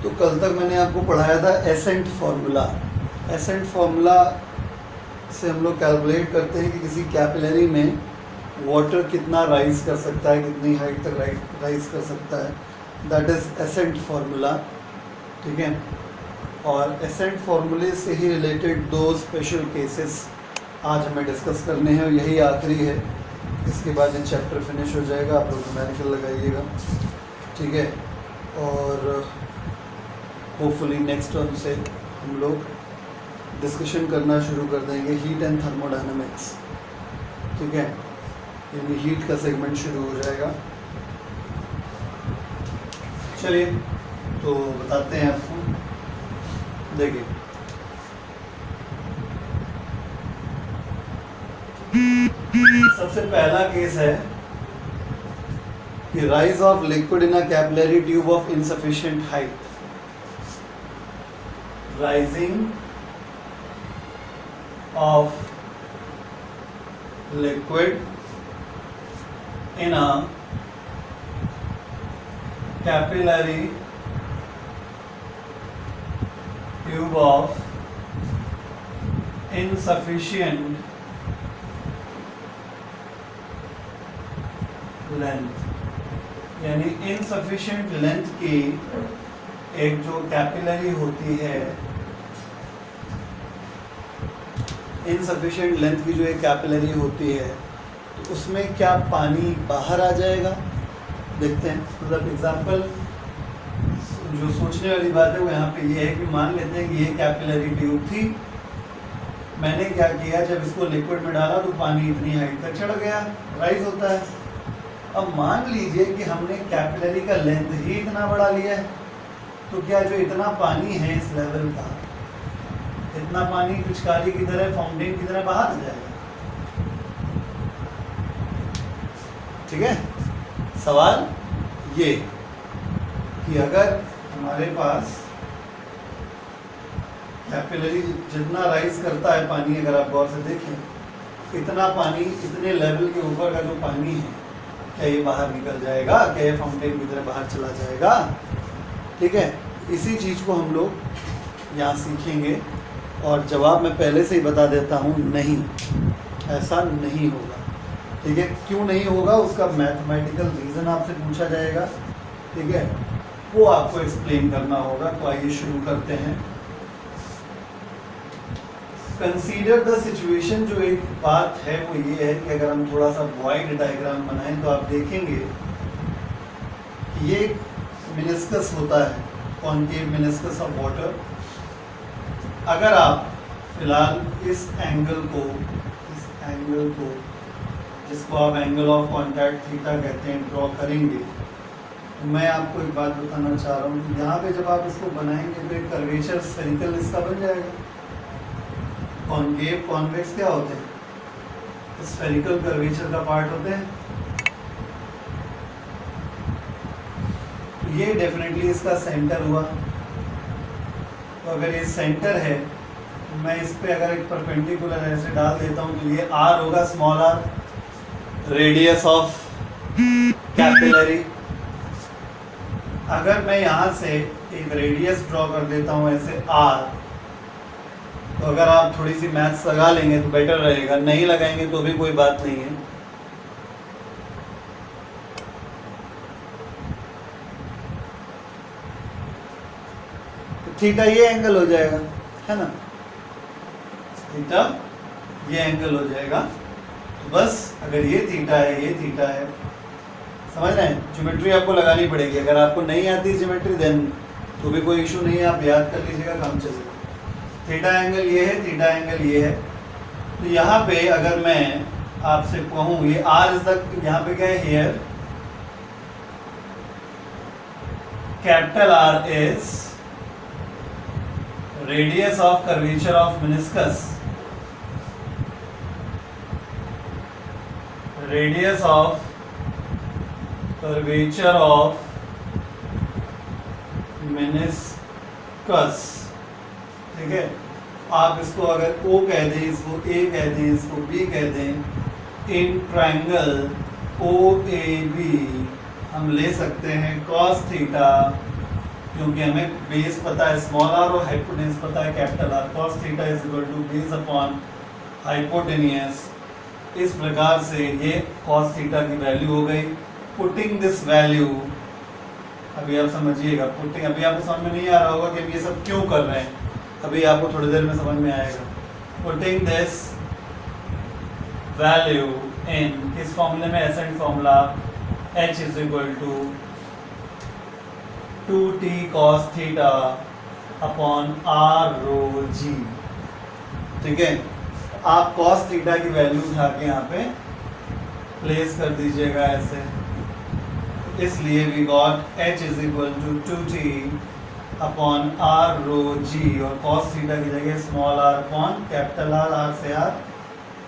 तो कल तक मैंने आपको पढ़ाया था एसेंट फार्मूला। एसेंट फार्मूला से हम लोग कैलकुलेट करते हैं कि किसी कैपिलरी में वाटर कितना राइज कर सकता है, कितनी हाइट तक राइज कर सकता है, दैट इज़ एसेंट फार्मूला। ठीक है, और एसेंट फार्मूले से ही रिलेटेड दो स्पेशल केसेस आज हमें डिस्कस करने हैं और यही आखिरी है। इसके बाद ये चैप्टर फिनिश हो जाएगा, आप लोग न्यूमेरिकल लगाइएगा। ठीक है, और होपफुली नेक्स्ट टर्म से हम लोग डिस्कशन करना शुरू कर देंगे हीट एंड थर्मोडायनामिक्स। ठीक है, यानी हीट का सेगमेंट शुरू हो जाएगा। चलिए तो बताते हैं आपको। देखिए, सबसे पहला केस है कि rise of liquid in a capillary tube of insufficient height. Rising of liquid in a capillary tube of insufficient length, यानी insufficient length की एक जो कैपिलरी होती है, इनसफिशिएंट लेंथ की जो एक कैपिलरी होती है, तो उसमें क्या पानी बाहर आ जाएगा। देखते हैं, मतलब एग्जांपल जो सोचने वाली बात है वो यहाँ पे ये है कि मान लेते हैं कि ये कैपिलरी ट्यूब थी, मैंने क्या किया, जब इसको लिक्विड में डाला तो पानी इतनी हाइट तक चढ़ गया, राइज होता है। अब मान लीजिए कि हमने कैपिलरी का लेंथ ही इतना बड़ा लिया है, तो क्या जो इतना पानी है इस लेवल का, इतना पानी पिचकारी की तरह, फाउंटेन की तरह बाहर आ जाएगा। ठीक है, सवाल ये कि अगर हमारे पास कैपिलरी जितना राइज करता है पानी, अगर आप गौर से देखें, इतना पानी, इतने लेवल के ऊपर का जो पानी है, क्या ये बाहर निकल जाएगा, क्या ये फाउंटेन की तरह बाहर चला जाएगा। ठीक है, इसी चीज़ को हम लोग यहाँ सीखेंगे और जवाब मैं पहले से ही बता देता हूँ, नहीं, ऐसा नहीं होगा। ठीक है, क्यों नहीं होगा उसका मैथमेटिकल रीज़न आपसे पूछा जाएगा। ठीक है, वो आपको एक्सप्लेन करना होगा। तो आइए शुरू करते हैं। कंसीडर द सिचुएशन, जो एक बात है वो ये है कि अगर हम थोड़ा सा वॉइड डायग्राम बनाएं तो आप देखेंगे कि ये मिनिस्कस होता है, कॉनकेव मिनिस्कस ऑफ वाटर। अगर आप फिलहाल इस एंगल को जिसको आप एंगल ऑफ कॉन्टैक्ट थीटा कहते हैं, ड्रॉ करेंगे, तो मैं आपको एक बात बताना चाह रहा हूँ। यहाँ पे जब आप इसको बनाएंगे तो एक कर्वेचर स्फेरिकल इसका बन जाएगा। कॉनकेव कॉन्वेक्स क्या होते हैं, स्फेरिकल कर्वेचर का पार्ट होते हैं। ये डेफिनेटली इसका सेंटर हुआ। तो अगर ये सेंटर है, मैं इस पे अगर एक परपेंडिकुलर ऐसे डाल देता हूँ तो ये आर होगा, small R, radius of capillary. अगर मैं यहाँ से एक रेडियस ड्रॉ कर देता हूँ ऐसे आर, तो अगर आप थोड़ी सी मैथ्स लगा लेंगे तो बेटर रहेगा, नहीं लगाएंगे तो भी कोई बात नहीं है। थीटा ये एंगल हो जाएगा, है ना, थीटा ये एंगल हो जाएगा। तो बस अगर ये थीटा है, ये थीटा है, समझ रहे हैं। ज्योमेट्री आपको लगानी पड़ेगी, अगर आपको नहीं आती ज्योमेट्री देन तो भी कोई इशू नहीं है, आप याद कर लीजिएगा, काम चलेगा। थीटा एंगल ये है, थीटा एंगल ये है। तो यहाँ पे अगर मैं आपसे कहूँ ये आर इज तक, यहाँ पे क्या है, here capital R is radius of curvature of meniscus, radius of curvature of meniscus। ठीक है, आप इसको अगर O कह दें, इसको A कह दें, इसको B कह दें, इन ट्रायंगल OAB हम ले सकते हैं cos थीटा क्योंकि हमें बेस पता है स्मॉल आर और हाइपोटेन्यूज पता है capital R. cos theta is equal to base upon hypotenuse. इस प्रकार से ये cos थीटा की वैल्यू हो गई। पुटिंग दिस वैल्यू, अभी आप समझिएगा, पुटिंग, अभी आपको समझ में नहीं आ रहा होगा कि हम ये सब क्यों कर रहे हैं, अभी आपको थोड़ी देर में समझ में आएगा। पुटिंग दिस वैल्यू इन किस फॉर्मूले में, ascent formula h is equal to 2t cos theta upon r rho g। ठीक है, आप cos थीटा की वैल्यू उठा के यहाँ पे प्लेस कर दीजिएगा ऐसे, इसलिए we got h is equal to 2t upon r rho g, और cos थीटा की जगह small r upon capital R, r से r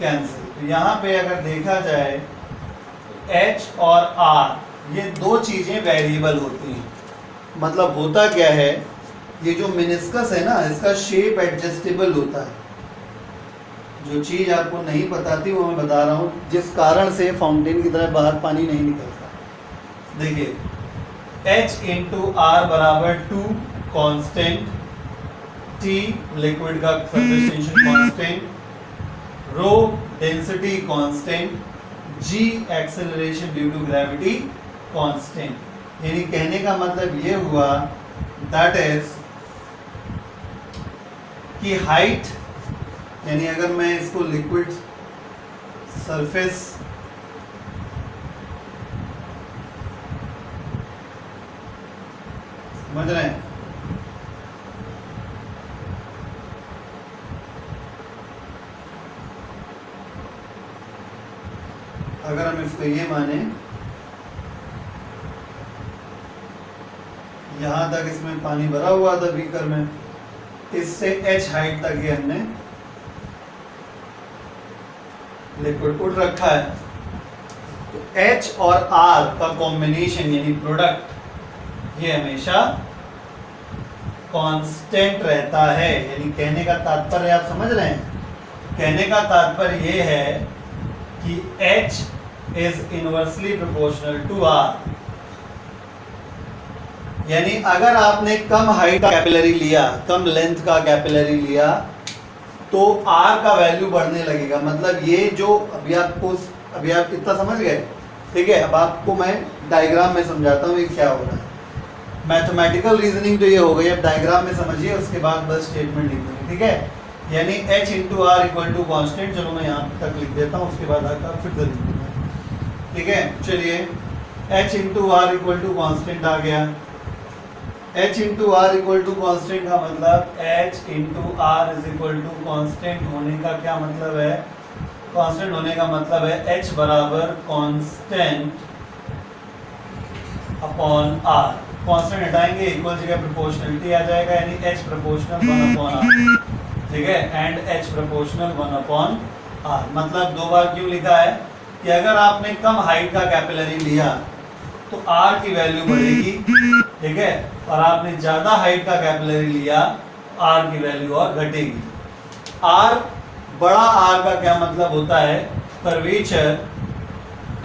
कैंसिल। तो यहाँ पे अगर देखा जाए h और r ये दो चीजें वेरिएबल होती हैं। मतलब होता क्या है, ये जो मिनिस्कस है ना, इसका शेप एडजस्टेबल होता है। जो चीज आपको नहीं पता थी वो मैं बता रहा हूँ, जिस कारण से फाउंटेन की तरह बाहर पानी नहीं निकलता। देखिए h इंटू आर बराबर 2 कांस्टेंट, t लिक्विड का surface tension constant, rho density constant, g acceleration due to gravity constant. यानी कहने का मतलब ये हुआ दैट इज कि हाइट, यानी अगर मैं इसको लिक्विड सरफेस समझ रहे हैं, अगर हम इसको ये माने यहां तक इसमें पानी भरा हुआ था बीकर में, इससे h हाइट तक ये हमने लिक्विड उठ रखा है। तो h और r का कॉम्बिनेशन यानी प्रोडक्ट ये हमेशा कांस्टेंट रहता है। यानी कहने का तात्पर्य आप समझ रहे हैं, कहने का तात्पर्य ये है कि h is inversely proportional to r। यानी अगर आपने कम हाइट का कैपिलरी लिया, कम लेंथ का कैपिलरी लिया, तो r का वैल्यू बढ़ने लगेगा। मतलब ये जो अभी आप इतना समझ गए, ठीक है। अब आपको मैं डायग्राम में समझाता हूँ ये क्या हो रहा है। मैथमेटिकल रीजनिंग तो ये हो गई, अब डायग्राम में समझिए, उसके बाद बस स्टेटमेंट लिख देंगे, ठीक है। यानी h into are equal to constant, चलो मैं यहाँ तक लिख देता हूँ, उसके बाद आकर फिर से लिख दूंगा, ठीक है। चलिए h into are equal to constant आ गया। h into are equal to constant का मतलब h into R is equal to constant होने का क्या मतलब है, कांस्टेंट होने का मतलब है h बराबर कांस्टेंट अपॉन r। कांस्टेंट हटाएंगे, इक्वल जगह प्रोपोर्शनलिटी आ जाएगा, यानी h प्रोपोर्शनल 1 अपॉन r, ठीक है, and h proportional 1 upon r। मतलब दो बार क्यों लिखा है कि अगर आपने कम हाइट का कैपिलरी लिया तो r की वैल्यू बढ़ेगी, ठीक है, और आपने ज्यादा हाइट का कैपिलरी लिया तो r की वैल्यू और घटेगी। r बड़ा r का क्या मतलब होता है, कर्वेचर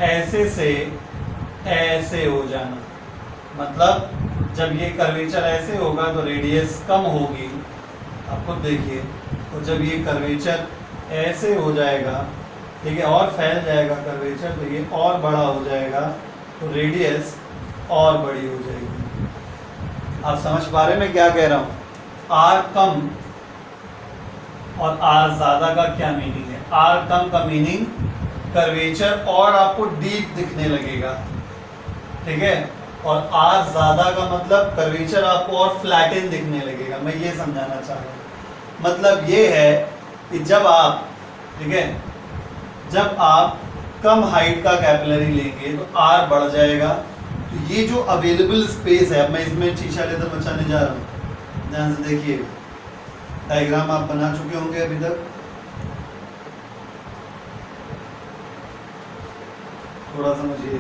ऐसे से ऐसे हो जाना। मतलब जब ये कर्वेचर ऐसे होगा तो रेडियस कम होगी, आप खुद देखिए। तो जब ये कर्वेचर ऐसे हो जाएगा, ठीक है, और फैल जाएगा कर्वेचर, तो ये और बड़ा हो जाएगा, तो रेडियस और बड़ी हो जाएगी। आप समझ पा रहे हैं मैं क्या कह रहा हूँ। r कम और r ज्यादा का क्या मीनिंग है। r कम का मीनिंग कर्वेचर और आपको डीप दिखने लगेगा, ठीक है, और r ज्यादा का मतलब कर्वेचर आपको और फ्लैटन दिखने लगेगा। मैं ये समझाना चाह रहा हूँ। मतलब ये है कि जब आप, ठीक है, जब आप कम हाइट का कैपिलरी लेंगे तो r बढ़ जाएगा। तो ये जो अवेलेबल स्पेस है, अब मैं इसमें शीशा लेकर बचाने जा रहा हूँ, ध्यान से देखिए। डायग्राम आप बना चुके होंगे अभी तक, थोड़ा समझिए।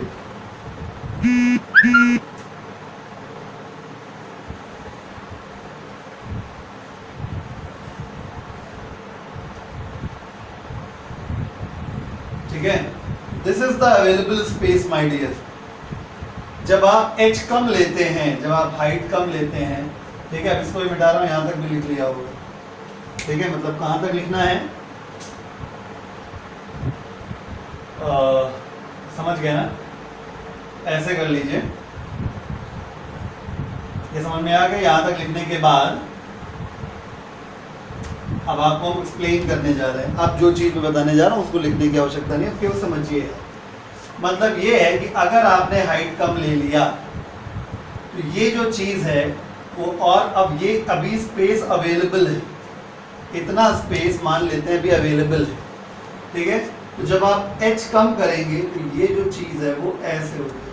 ठीक है, this is the available space my dear. जब आप h कम लेते हैं, जब आप हाइट कम लेते हैं, ठीक है, अब इसको भी मिटा रहा हूँ, यहाँ तक भी लिख लिया होगा, ठीक है, मतलब कहाँ तक लिखना है, समझ गए ना, ऐसे कर लीजिए, ये समझ में आ गया। यहाँ तक लिखने के बाद अब आपको हम एक्सप्लेन करने जा रहे हैं। अब जो चीज़ मैं बताने जा रहा हूँ उसको लिखने की आवश्यकता नहीं है, केवल समझिए। मतलब ये है कि अगर आपने हाइट कम ले लिया तो ये जो चीज़ है वो, और अब ये अभी स्पेस अवेलेबल है, इतना स्पेस मान लेते हैं अभी अवेलेबल है, ठीक है। तो जब आप h कम करेंगे तो ये जो चीज़ है वो ऐसे होगी,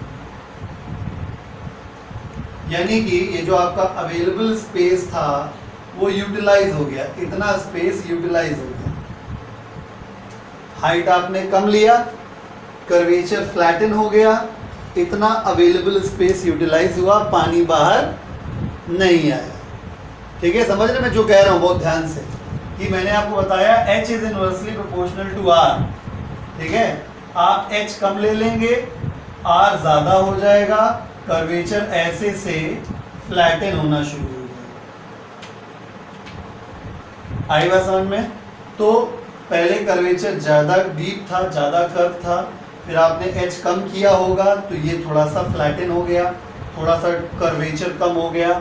यानी कि ये जो आपका अवेलेबल स्पेस था वो यूटिलाइज हो गया, इतना स्पेस यूटिलाइज हो गया। हाइट आपने कम लिया, कर्वेचर फ्लैटन हो गया, इतना अवेलेबल स्पेस यूटिलाइज हुआ, पानी बाहर नहीं आया, ठीक है। समझ रहे मैं जो कह रहा हूँ बहुत ध्यान से, कि मैंने आपको बताया h is inversely proportional to r, ठीक है। आप h कम ले लेंगे, r ज्यादा हो जाएगा, कर्वेचर ऐसे से फ्लैटन होना शुरू हो जाएगा। आई बात समझ में? तो पहले कर्वेचर ज़्यादा डीप था, ज़्यादा कर्व था, फिर आपने h कम किया होगा तो ये थोड़ा सा फ्लैटन हो गया, थोड़ा सा कर्वेचर कम हो गया,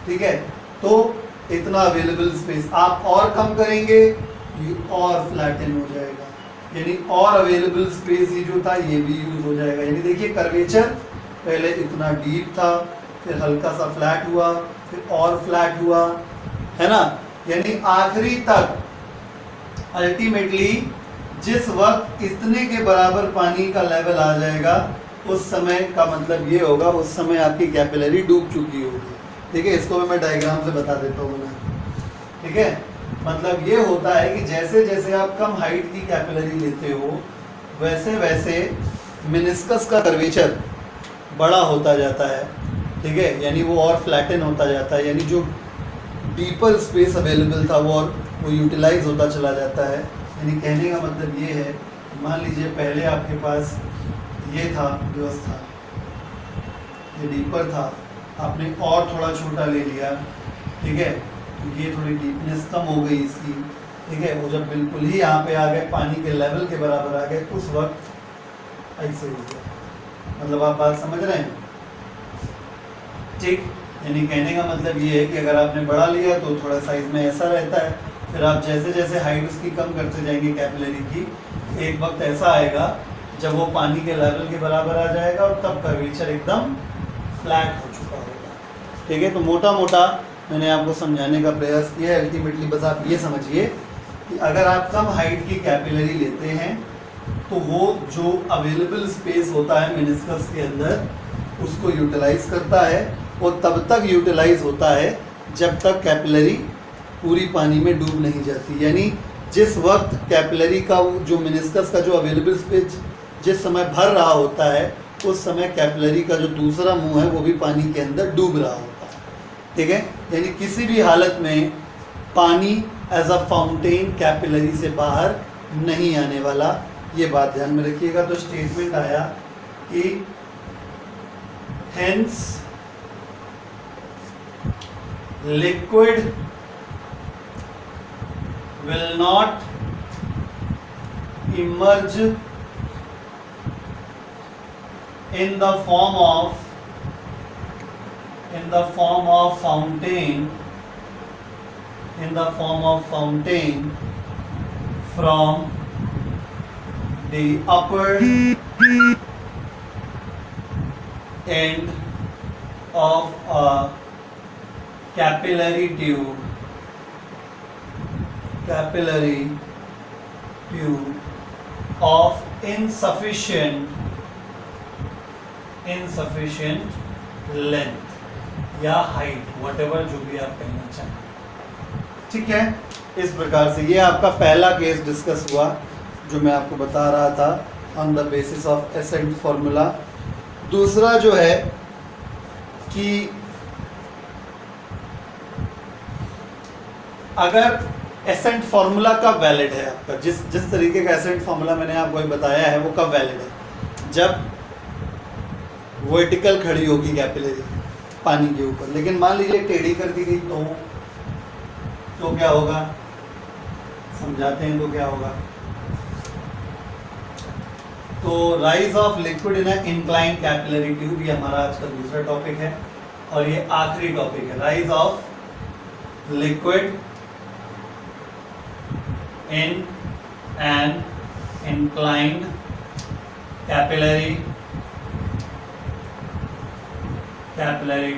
ठीक है। तो इतना अवेलेबल स्पेस आप और कम करेंगे ये और फ्लैटन हो जाएगा, यानी और अवेलेबल स्पेस ये जो था ये भी यूज हो जाएगा। यानी देखिए कर्वेचर पहले इतना डीप था, फिर हल्का सा फ्लैट हुआ, फिर और फ्लैट हुआ, है ना। यानी आखिरी तक अल्टीमेटली जिस वक्त इतने के बराबर पानी का लेवल आ जाएगा उस समय का मतलब ये होगा उस समय आपकी कैपिलरी डूब चुकी होगी, ठीक है। इसको भी मैं डायग्राम से बता देता हूँ ना, ठीक है। मतलब ये होता है कि जैसे जैसे आप कम हाइट की कैपिलरी लेते हो वैसे वैसे मेनिस्कस का कर्वेचर बड़ा होता जाता है, ठीक है, यानी वो और फ्लैटन होता जाता है, यानी जो डीपर स्पेस अवेलेबल था वो यूटिलाइज होता चला जाता है। यानी कहने का मतलब ये है, मान लीजिए पहले आपके पास ये था व्यवस्था, ये डीपर था, आपने और थोड़ा छोटा ले लिया, ठीक है, ये थोड़ी डीपनेस कम हो गई इसकी, ठीक है। वो जब बिल्कुल ही यहाँ पे आ गए, पानी के लेवल के बराबर आ गए, उस वक्त ऐसे हो गया। मतलब आप बात समझ रहे हैं, ठीक। यानी कहने का मतलब ये है कि अगर आपने बढ़ा लिया तो थोड़ा साइज में ऐसा रहता है, फिर आप जैसे जैसे हाइट उसकी कम करते जाएंगे कैपिलरी की, एक वक्त ऐसा आएगा जब वो पानी के लेवल के बराबर आ जाएगा और तब कर्वेचर एकदम फ्लैट हो चुका होगा, ठीक है। तो मोटा मोटा मैंने आपको समझाने का प्रयास किया है। अल्टीमेटली बस आप ये समझिए कि अगर आप कम हाइट की कैपिलरी लेते हैं तो वो जो अवेलेबल स्पेस होता है मेनिस्कस के अंदर उसको यूटिलाइज करता है, और तब तक यूटिलाइज होता है जब तक कैपिलरी पूरी पानी में डूब नहीं जाती। यानी जिस वक्त कैपिलरी का जो मेनिस्कस का जो अवेलेबल स्पेस जिस समय भर रहा होता है उस समय कैपिलरी का जो दूसरा मुंह है वो भी पानी के अंदर डूब रहा होता है, ठीक है। यानी किसी भी हालत में पानी एज अ फाउंटेन कैपिलरी से बाहर नहीं आने वाला, ये बात ध्यान में रखिएगा। तो स्टेटमेंट आया कि hence liquid will not emerge in the form of fountain from the upper end of a capillary tube of insufficient length या height, whatever जो भी आप कहना चाहें, ठीक है। इस प्रकार से ये आपका पहला केस डिस्कस हुआ जो मैं आपको बता रहा था on the basis of accent formula. दूसरा जो है कि अगर एसेंट फार्मूला कब वैलिड है आपका, जिस तरीके का एसेंट फार्मूला मैंने आपको बताया है वो कब वैलिड है, जब वर्टिकल खड़ी होगी कैपिलरी पानी के ऊपर, लेकिन मान लीजिए टेढ़ी कर दी गई तो क्या होगा, समझाते हैं तो क्या होगा। तो rise of liquid in incline capillary tube, ये हमारा आज का दूसरा टॉपिक है और ये आखिरी टॉपिक है। Rise of liquid in an inclined capillary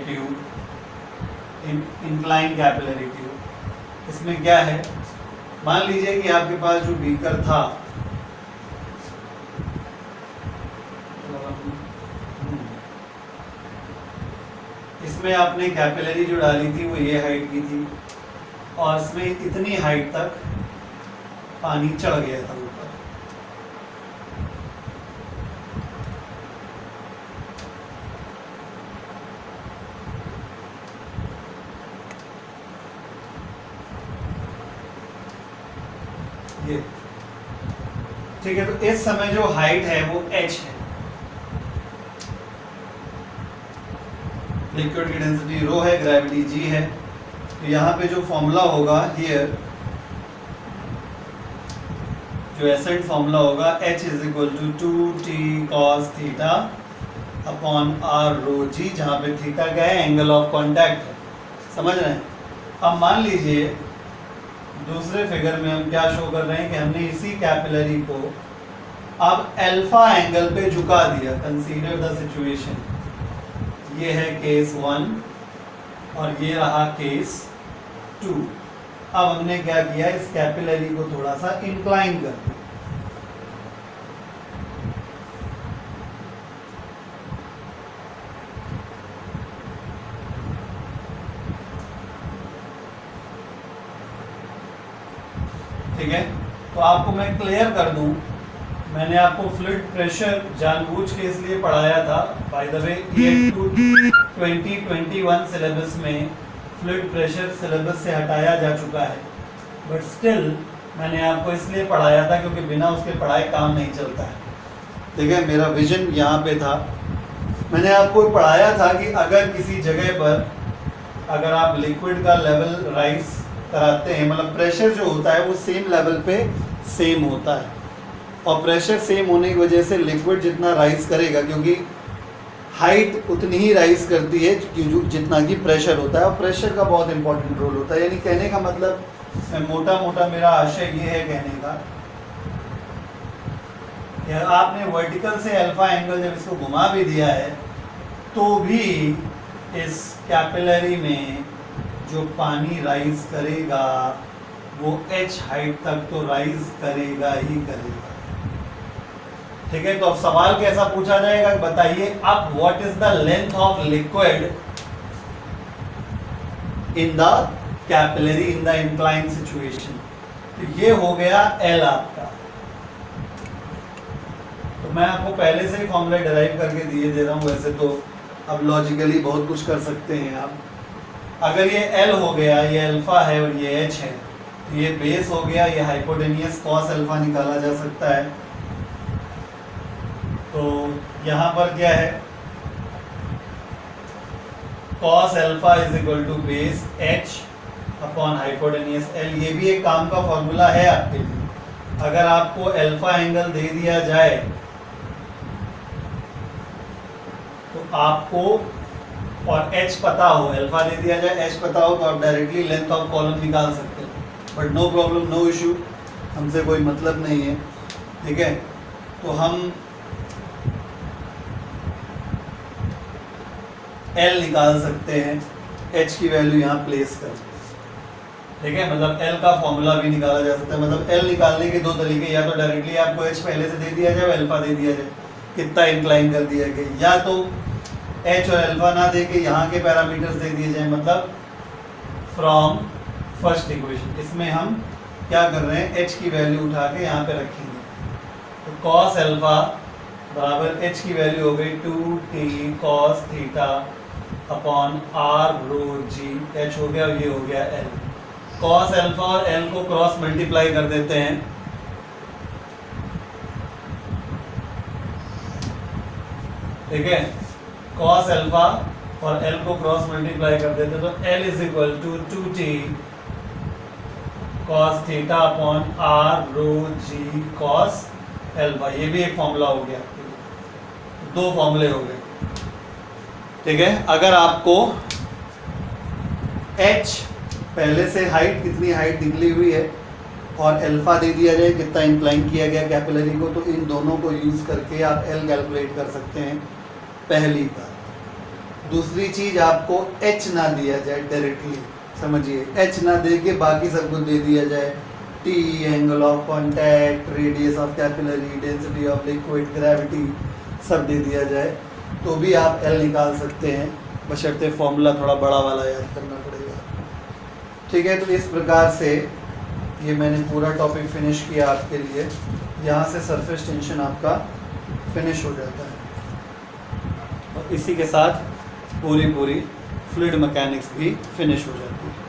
tube, incline capillary tube. इसमें क्या है, मान लीजिए कि आपके पास जो बीकर था, इसमें आपने कैपिलरी जो डाली थी वो ये हाइट की थी और इसमें इतनी हाइट तक पानी चढ़ गया था ऊपर। ये ठीक है, तो इस समय जो हाइट है वो h है, लिक्विड की डेंसिटी रो है, ग्रेविटी g है। तो यहाँ पे जो फॉर्मूला होगा हियर, जो एसेंट फॉर्मूला होगा h is equal to 2t cos theta upon r rho g, जहाँ पे थीटा क्या है, एंगल ऑफ कांटेक्ट है, समझ रहे हैं। अब मान लीजिए दूसरे फिगर में हम क्या शो कर रहे हैं कि हमने इसी कैपिलरी को अब अल्फा एंगल पे झुका दिया। कंसीडर द सिचुएशन, ये है केस 1 और ये रहा केस 2। अब हमने क्या किया, इस कैपिलरी को थोड़ा सा इंक्लाइन कर दिया। ठीक है, तो आपको मैं क्लियर कर दूं, मैंने आपको फ्लूइड प्रेशर जानबूझ के इसलिए पढ़ाया था। बाय द वे ये 2021 सिलेबस में फ्लूइड प्रेशर सिलेबस से हटाया जा चुका है, बट स्टिल मैंने आपको इसलिए पढ़ाया था क्योंकि बिना उसके पढ़ाए काम नहीं चलता है। ठीक है, मेरा विजन यहाँ पे था। मैंने आपको पढ़ाया था कि अगर किसी जगह पर अगर आप लिक्विड का लेवल राइज कराते हैं, मतलब प्रेशर जो होता है वो सेम लेवल पे सेम होता है, और प्रेशर सेम होने की वजह से लिक्विड जितना राइज करेगा, क्योंकि हाइट उतनी ही राइज करती है जितना कि प्रेशर होता है, और प्रेशर का बहुत इंपॉर्टेंट रोल होता है। यानी कहने का मतलब मोटा मोटा मेरा आशय ये है कहने का कि आपने वर्टिकल से अल्फा एंगल जब इसको घुमा भी दिया है तो भी इस कैपिलरी में जो पानी राइज करेगा वो h हाइट तक तो राइज करेगा ही करेगा। ठीक है, तो अब सवाल कैसा पूछा जाएगा, बताइए अब what is the length of liquid in the capillary in the incline situation. तो ये हो गया L आपका। तो मैं आपको पहले से ही फॉर्मूला डिराइव करके दे रहा हूं, वैसे तो अब लॉजिकली बहुत कुछ कर सकते हैं आप। अगर ये L हो गया, ये अल्फा है और ये h है, तो ये बेस हो गया, ये हाइपोटेनियस कॉस अल्फा निकाला जा सकता है। तो यहाँ पर क्या है, cos alpha is equal to base h upon hypotenuse L। ये भी एक काम का फॉर्मूला है आपके लिए। अगर आपको अल्फा एंगल दे दिया जाए तो आपको, और h पता हो, अल्फा दे दिया जाए, h पता हो, तो आप डायरेक्टली लेंथ ऑफ कॉलम निकाल सकते हैं। But no problem, no issue, हमसे कोई मतलब नहीं है। ठीक है, तो हम L निकाल सकते हैं, h की वैल्यू यहाँ प्लेस कर। ठीक है, मतलब L का फॉर्मूला भी निकाला जा सकता है। मतलब L निकालने के दो तरीके, या तो डायरेक्टली आपको h पहले से दे दिया जाए, अल्फा दे दिया जाए, कितना इंक्लाइन कर दिया गया, या तो h और अल्फा ना दे के यहाँ के पैरामीटर्स दे दिए जाए, मतलब फ्रॉम फर्स्ट इक्वेशन। इसमें हम क्या कर रहे हैं, h की वैल्यू उठा के यहाँ पे रखेंगे। तो cos अल्फा बराबर h की वैल्यू हो गई 2t cos theta upon r rho g, h हो गया और ये हो गया l। cos अल्फा और l को क्रॉस मल्टीप्लाई कर देते हैं, ठीक है। कॉस अल्फा और एल को क्रॉस मल्टीप्लाई कर देते तो l is equal to 2t cos theta upon r rho g cos alpha. ये भी एक फॉर्मूला हो गया, दो फॉर्मूले हो गए। ठीक है, अगर आपको h पहले से हाइट कितनी हाइट निकली हुई है और अल्फा दे दिया जाए कितना इंक्लाइन किया गया कैपिलरी को, तो इन दोनों को यूज़ करके आप एल कैलकुलेट कर सकते हैं, पहली बात। दूसरी चीज़, आपको h ना दिया जाए डायरेक्टली, समझिए, h ना दे के बाकी सब कुछ दे दिया जाए, t, angle of contact, radius of capillary, density of liquid, gravity, सब दे दिया जाए तो भी आप एल निकाल सकते हैं, बशर्ते फॉर्मूला थोड़ा बड़ा वाला याद करना पड़ेगा। ठीक है, तो इस प्रकार से ये मैंने पूरा टॉपिक फिनिश किया आपके लिए। यहाँ से सरफेस टेंशन आपका फिनिश हो जाता है और इसी के साथ पूरी फ्लूइड मैकेनिक्स भी फिनिश हो जाती है।